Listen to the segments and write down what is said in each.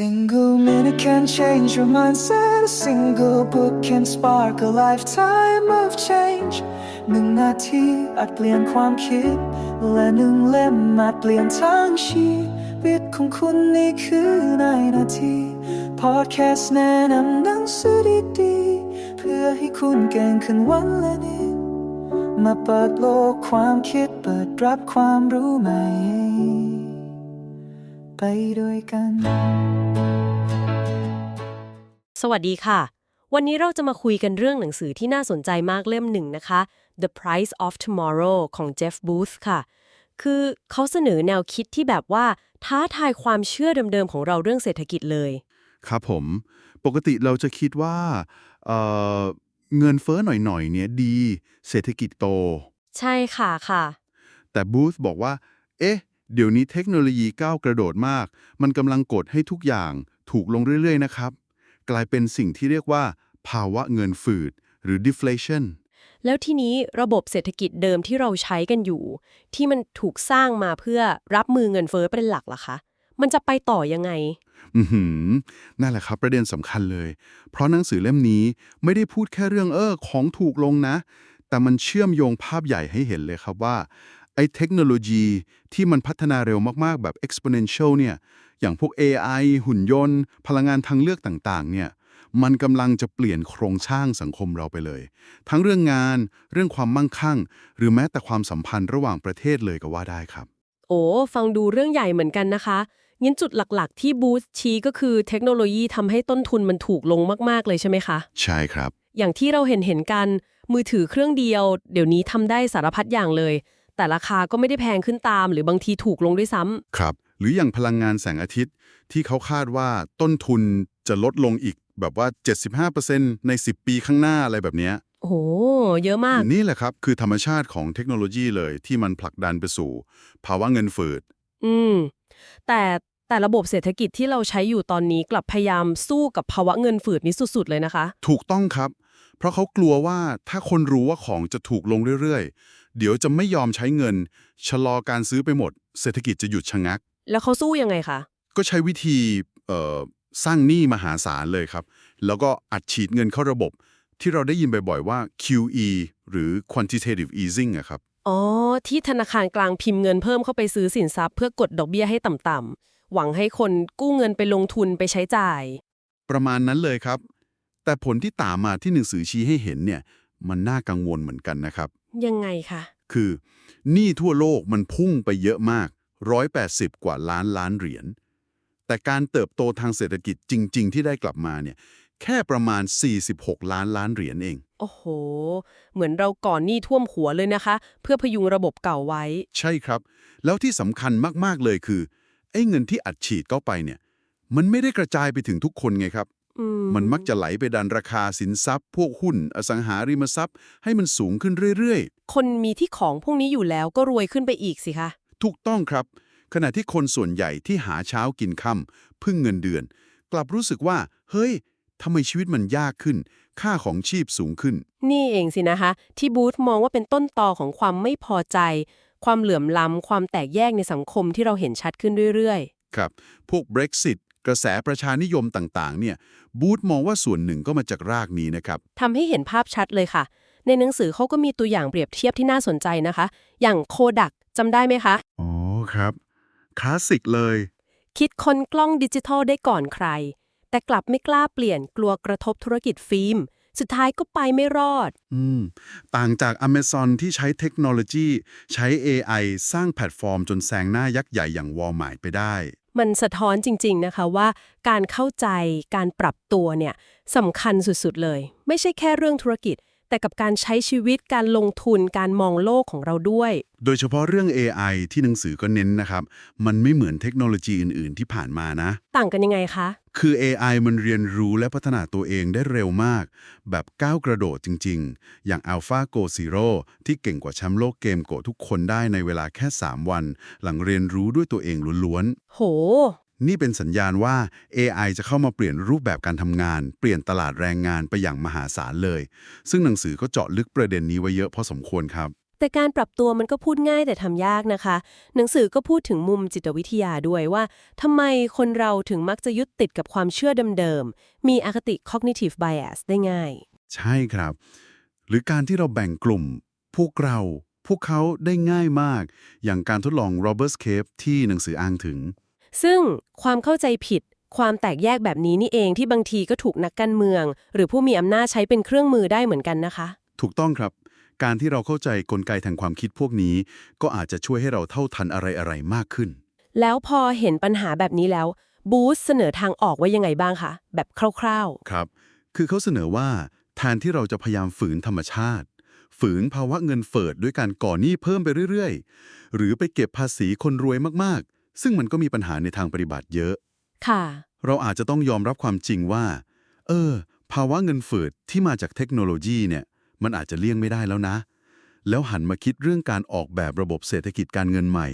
Single minute can change your mindset. A single book can spark a lifetime of change. 1 นาทีอาจเปลี่ยนความคิดและ1 เล่มอาจเปลี่ยนทั้งชีวิตของคุณนี่คือในนาที Podcast แนะนำหนังสือดีๆเพื่อให้คุณเก่งขึ้นวันละนิดมาเปิดโลกความคิดเปิดรับความรู้ใหม่ไปด้วยกัน สวัสดีค่ะวันนี้เราจะมาคุยกันเรื่องหนังสือที่น่าสนใจมากเล่มหนึ่งนะคะ The Price of Tomorrow ของ Jeff Booth ค่ะคือเขาเสนอแนวคิดที่แบบว่าท้าทายความเชื่อเดิมๆของเราเรื่องเศรษฐกิจเลยครับผมปกติเราจะคิดว่าเอ่อเงินเฟ้อหน่อยๆเนี่ยดีเศรษฐกิจโตใช่ค่ะแต่บูธบอกว่าเอ๊ะเดี๋ยวนี้เทคโนโลยีก้าวกระโดดมากมันกำลังกดให้ทุกอย่างถูกลงเรื่อยๆนะครับกลายเป็นสิ่งที่เรียกว่าภาวะเงินฝืดหรือ deflation แล้วทีนี้ระบบเศรษฐกิจเดิมที่เราใช้กันอยู่ที่มันถูกสร้างมาเพื่อรับมือเงินเฟ้อเป็นหลักล่ะคะมันจะไปต่อยังไงนั่นแหละครับประเด็นสำคัญเลยเพราะหนังสือเล่มนี้ไม่ได้พูดแค่เรื่องของถูกลงนะแต่มันเชื่อมโยงภาพใหญ่ให้เห็นเลยครับว่าไอ้เทคโนโลยีที่มันพัฒนาเร็วมากๆแบบ exponential เนี่ยอย่างพวก AI หุ่นยนต์พลังงานทางเลือกต่างๆเนี่ยมันกำลังจะเปลี่ยนโครงสร้างสังคมเราไปเลยทั้งเรื่องงานเรื่องความมั่งคั่งหรือแม้แต่ความสัมพันธ์ระหว่างประเทศเลยก็ว่าได้ครับโอ้ฟังดูเรื่องใหญ่เหมือนกันนะคะงั้นจุดหลักๆที่บูธชี้ก็คือเทคโนโลยีทำให้ต้นทุนมันถูกลงมากๆเลยใช่ไหมคะใช่ครับอย่างที่เราเห็นกันมือถือเครื่องเดียวเดี๋ยวนี้ทำได้สารพัดอย่างเลยแต่ราคาก็ไม่ได้แพงขึ้นตามหรือบางทีถูกลงด้วยซ้ำครับหรืออย่างพลังงานแสงอาทิตย์ที่เขาคาดว่าต้นทุนจะลดลงอีกแบบว่า 75% ใน 10 ปีข้างหน้าอะไรแบบเนี้ยโอ้โหเยอะมากนี่แหละครับคือธรรมชาติของเทคโนโลยีเลยที่มันผลักดันไปสู่ภาวะเงินฝืดอืมแต่แต่ระบบเศรษฐกิจที่เราใช้อยู่ตอนนี้กลับพยายามสู้กับภาวะเงินฝืดนี้สุดๆเลยนะคะถูกต้องครับเพราะเขากลัวว่าถ้าคนรู้ว่าของจะถูกลงเรื่อยๆเดี๋ยวจะไม่ยอมใช้เงินชะลอการซื้อไปหมดเศรษฐกิจจะหยุดชะงักแล้วเขาสู้ยังไงคะก็ใช้วิธีสร้างหนี้มหาศาลเลยครับแล้วก็อัดฉีดเงินเข้าระบบที่เราได้ยินบ่อยๆว่า QE หรือ quantitative easing อะครับอ๋อที่ธนาคารกลางพิมพ์เงินเพิ่มเข้าไปซื้อสินทรัพย์เพื่อกดดอกเบี้ยให้ต่ำๆหวังให้คนกู้เงินไปลงทุนไปใช้จ่ายประมาณนั้นเลยครับแต่ผลที่ตามมาที่หนังสือชี้ให้เห็นเนี่ยมันน่ากังวลเหมือนกันนะครับยังไงคะคือหนี้ทั่วโลกมันพุ่งไปเยอะมาก180กว่าล้านเหรียญแต่การเติบโตทางเศรษฐกิจจริงๆที่ได้กลับมาเนี่ยแค่ประมาณ46ล้านเหรียญเองโอ้โหเหมือนเราก่อนหนี้ท่วมหัวเลยนะคะเพื่อพยุงระบบเก่าไว้ใช่ครับแล้วที่สำคัญมากๆเลยคือไอ้เงินที่อัดฉีดเข้าไปเนี่ยมันไม่ได้กระจายไปถึงทุกคนไงครับมันมักจะไหลไปดันราคาสินทรัพย์พวกหุ้นอสังหาริมทรัพย์ให้มันสูงขึ้นเรื่อยๆคนมีที่ของพวกนี้อยู่แล้วก็รวยขึ้นไปอีกสิคะถูกต้องครับขณะที่คนส่วนใหญ่ที่หาเช้ากินค่ำพึ่งเงินเดือนกลับรู้สึกว่าเฮ้ยทำไมชีวิตมันยากขึ้นค่าของชีพสูงขึ้นนี่เองสินะคะที่บูธมองว่าเป็นต้นตอของความไม่พอใจความเหลื่อมล้ำความแตกแยกในสังคมที่เราเห็นชัดขึ้นเรื่อยๆครับพวก Brexit กระแสประชานิยมต่างๆเนี่ยบูธมองว่าส่วนหนึ่งก็มาจากรากนี้นะครับทำให้เห็นภาพชัดเลยค่ะในหนังสือเขาก็มีตัวอย่างเปรียบเทียบที่น่าสนใจนะคะอย่างโคดักจำได้ไหมคะอ๋อครับคลาสสิกเลยคิดค้นกล้องดิจิทัลได้ก่อนใครแต่กลับไม่กล้าเปลี่ยนกลัวกระทบธุรกิจฟิล์มสุดท้ายก็ไปไม่รอดต่างจาก Amazon ที่ใช้เทคโนโลยีใช้ AI สร้างแพลตฟอร์มจนแซงหน้ายักษ์ใหญ่อย่าง Walmart ไปได้มันสะท้อนจริงๆนะคะว่าการเข้าใจการปรับตัวเนี่ยสำคัญสุดๆเลยไม่ใช่แค่เรื่องธุรกิจแต่กับการใช้ชีวิตการลงทุนการมองโลกของเราด้วยโดยเฉพาะเรื่อง AI ที่หนังสือก็เน้นนะครับมันไม่เหมือนเทคโนโลยีอื่นๆที่ผ่านมานะต่างกันยังไงคะคือ AI มันเรียนรู้และพัฒนาตัวเองได้เร็วมากแบบก้าวกระโดดจริงๆอย่าง AlphaGo Zero ที่เก่งกว่าแชมป์โลกเกมโกทุกคนได้ในเวลาแค่3วันหลังเรียนรู้ด้วยตัวเองล้วนๆโหนี่เป็นสัญญาณว่า AI จะเข้ามาเปลี่ยนรูปแบบการทำงานเปลี่ยนตลาดแรงงานไปอย่างมหาศาลเลยซึ่งหนังสือก็เจาะลึกประเด็นนี้ไว้เยอะพอสมควรครับ แต่การปรับตัวมันก็พูดง่ายแต่ทำยากนะคะ หนังสือก็พูดถึงมุมจิตวิทยาด้วยว่าทำไมคนเราถึงมักจะยึดติดกับความเชื่อเดิมๆ มีอคติ cognitive bias ได้ง่าย ใช่ครับ หรือการที่เราแบ่งกลุ่ม พวกเรา พวกเขาได้ง่ายมาก อย่างการทดลอง Robert Cave ที่หนังสืออ้างถึง ซึ่งความเข้าใจผิด ความแตกแยกแบบนี้นี่เองที่บางทีก็ถูกนักการเมือง หรือผู้มีอำนาจใช้เป็นเครื่องมือได้เหมือนกันนะคะ ถูกต้องครับ การที่เราเข้าใจกลไกทางความคิดพวกนี้ ก็อาจจะช่วยให้เราเท่าทันอะไรๆมากขึ้น แล้วพอเห็นปัญหาแบบนี้แล้วบูสเสนอทางออกว่ายังไงบ้างคะแบบคร่าวๆ ครับ คือเขาเสนอว่าแทนที่เราจะพยายามฝืนธรรมชาติ ฝืนภาวะเงินเฟ้อด้วยการก่อหนี้เพิ่มไปเรื่อยๆ หรือไปเก็บภาษีคนรวยมากๆ ซึ่งมันก็มีปัญหาในทางปฏิบัติเยอะ ค่ะ เราอาจจะต้องยอมรับความจริงว่า ภาวะเงินเฟ้อที่มาจากเทคโนโลยีเนี่ย มันอาจจะเลี่ยงไม่ได้แล้วนะ แล้วหันมาคิดเรื่องการออกแบบระบบเศรษฐกิจการเงินใหม่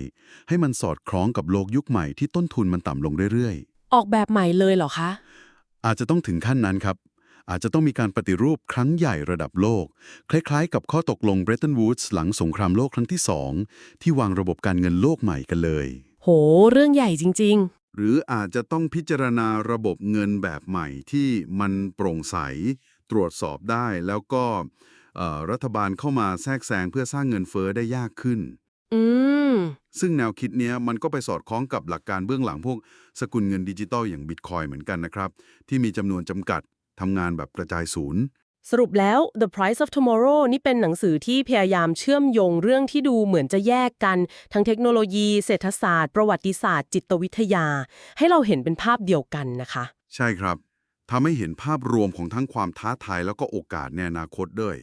ให้มันสอดคล้องกับโลกยุคใหม่ที่ต้นทุนมันต่ำลงเรื่อยๆ ออกแบบใหม่เลยเหรอคะ อาจจะต้องถึงขั้นนั้นครับ อาจจะต้องมีการปฏิรูปครั้งใหญ่ระดับโลก คล้ายๆ กับข้อตกลง Bretton Woods หลังสงครามโลกครั้งที่ 2 ที่วางระบบการเงินโลกใหม่กันเลย โห เรื่องใหญ่จริง หรืออาจจะต้องพิจารณาระบบเงินแบบใหม่ที่มันโปร่งใส ตรวจสอบได้ แล้วก็รัฐบาลเข้ามาแทรกแซงเพื่อสร้างเงินเฟ้อได้ยากขึ้น ๆ ม ซึ่งแนวคิดเนี้ยมันก็ไปสอดคล้องกับหลักการเบื้องหลังพวกสกุลเงินดิจิตอลอย่างบิตคอยเหมือนกันนะครับ ที่มีจำนวนจำกัดทำงานแบบกระจายศูนย์ สรุปแล้ว The Price of Tomorrow นี่เป็นหนังสือที่พยายามเชื่อมโยงเรื่องที่ดูเหมือนจะแยกกัน ทั้งเทคโนโลยี เศรษฐศาสตร์ ประวัติศาสตร์ จิตวิทยา ให้เราเห็นเป็นภาพเดียวกันนะคะ ใช่ครับทำให้เห็นภาพรวมของทั้งความท้าทายแล้วก็โอกาสในอนาคตด้วย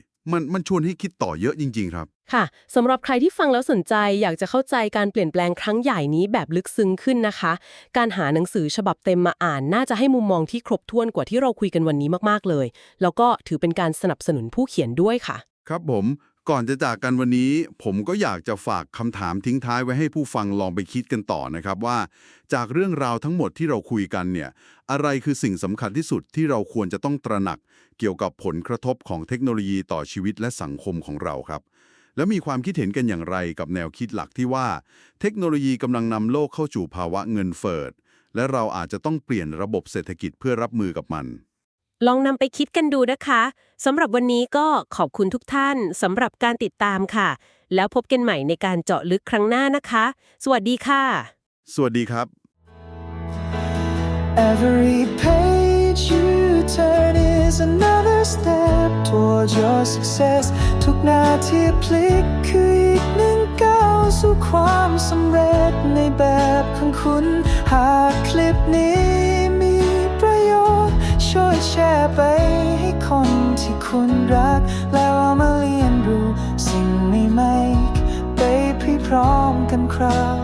มันชวนให้คิดต่อเยอะจริงๆครับ ค่ะสำหรับใครที่ฟังแล้วสนใจอยากจะเข้าใจการเปลี่ยนแปลงครั้งใหญ่นี้แบบลึกซึ้งขึ้นนะคะ การหาหนังสือฉบับเต็มมาอ่านน่าจะให้มุมมองที่ครบถ้วนกว่าที่เราคุยกันวันนี้มากๆเลย แล้วก็ถือเป็นการสนับสนุนผู้เขียนด้วยค่ะ ครับผมก่อนจะจากกันวันนี้ ผมก็อยากจะฝากคำถามทิ้งท้ายไว้ให้ผู้ฟังลองไปคิดกันต่อนะครับว่า จากเรื่องราวทั้งหมดที่เราคุยกันเนี่ยอะไรคือสิ่งสำคัญที่สุดที่เราควรจะต้องตระหนัก เกี่ยวกับผลกระทบของเทคโนโลยีต่อชีวิตและสังคมของเราครับ แล้วมีความคิดเห็นกันอย่างไรกับแนวคิดหลักที่ว่า เทคโนโลยีกำลังนำโลกเข้าสู่ภาวะเงินเฟ้อและเราอาจจะต้องเปลี่ยนระบบเศรษฐกิจเพื่อรับมือกับมัน ลองนำไปคิดกันดูนะคะสำหรับวันนี้ก็ขอบคุณทุกท่านสำหรับการติดตามค่ะ แล้วพบกันใหม่ในการเจาะลึกครั้งหน้านะคะ สวัสดีค่ะ สวัสดีครับ Every page you turn is another step towards your success ทุกนาทีพลิกคืออีกหนึ่งก้าวสู่ความสำเร็จในแบบของคุณ หากคลิปนี้มีประโยชน์ช่วยแชร์ไปให้คนที่คุณรัก แล้วเอามาเรียนรู้สิ่งใหม่ๆไปพร้อมๆกันครับ